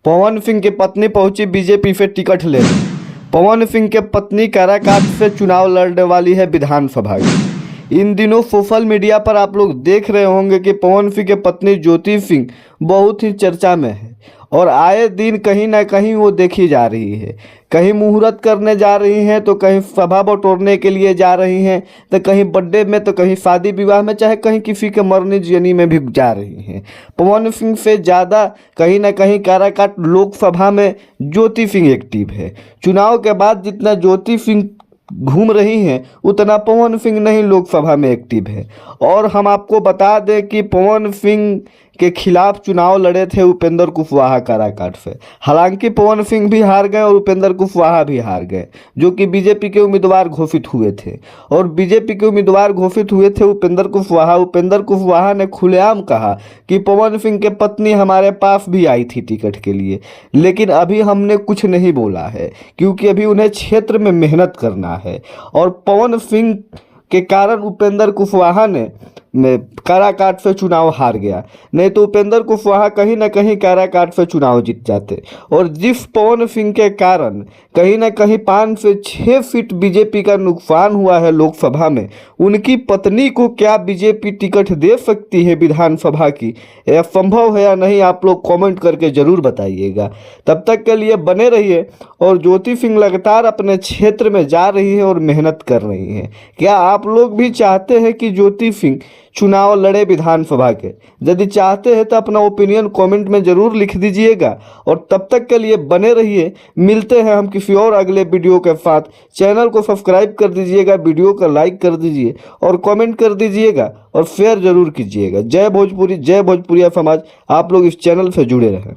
पवन सिंह की पत्नी पहुंची बीजेपी से टिकट लेने। पवन सिंह की पत्नी काराकाट से चुनाव लड़ने वाली है विधानसभा की। इन दिनों सोशल मीडिया पर आप लोग देख रहे होंगे कि पवन सिंह की पत्नी ज्योति सिंह बहुत ही चर्चा में है और आए दिन कहीं ना कहीं वो देखी जा रही है। कहीं मुहूर्त करने जा रही हैं तो कहीं सभा बटोरने के लिए जा रही हैं, तो कहीं बर्थडे में तो कहीं शादी विवाह में, चाहे कहीं किसी के मरने जियनी में भी जा रही हैं। पवन सिंह से ज़्यादा कहीं ना कहीं काराकाट लोकसभा में ज्योति सिंह एक्टिव है। चुनाव के बाद जितना ज्योति सिंह घूम रही हैं उतना पवन सिंह नहीं लोकसभा में एक्टिव है। और हम आपको बता दें कि पवन सिंह के खिलाफ चुनाव लड़े थे उपेंद्र कुशवाहा काराकाट से। हालांकि पवन सिंह भी हार गए और उपेंद्र कुशवाहा भी हार गए, जो कि बीजेपी के उम्मीदवार घोषित हुए थे। और बीजेपी के उम्मीदवार घोषित हुए थे उपेंद्र कुशवाहा। उपेंद्र कुशवाहा ने खुलेआम कहा कि पवन सिंह के पत्नी हमारे पास भी आई थी टिकट के लिए, लेकिन अभी हमने कुछ नहीं बोला है क्योंकि अभी उन्हें क्षेत्र में मेहनत करना है। और पवन सिंह के कारण उपेंद्र कुशवाहा ने काराकाट से चुनाव हार गया, नहीं तो उपेंद्र कुशवाहा कहीं ना कहीं काराकाट से चुनाव जीत जाते। और जिस पवन सिंह के कारण कहीं ना कहीं 5 से 6 सीट बीजेपी का नुकसान हुआ है लोकसभा में, उनकी पत्नी को क्या बीजेपी टिकट दे सकती है विधानसभा की? यह संभव है या नहीं, आप लोग कमेंट करके ज़रूर बताइएगा। तब तक के लिए बने रहिए। और ज्योति सिंह लगातार अपने क्षेत्र में जा रही है और मेहनत कर रही है। क्या आप लोग भी चाहते हैं कि ज्योति सिंह चुनाव लड़े विधानसभा के? यदि चाहते हैं तो अपना ओपिनियन कमेंट में ज़रूर लिख दीजिएगा। और तब तक के लिए बने रहिए। मिलते हैं हम किसी और अगले वीडियो के साथ। चैनल को सब्सक्राइब कर दीजिएगा, वीडियो को लाइक कर दीजिए और कमेंट कर दीजिएगा और शेयर ज़रूर कीजिएगा। जय भोजपुरी, जय भोजपुरिया समाज। आप लोग इस चैनल से जुड़े रहें।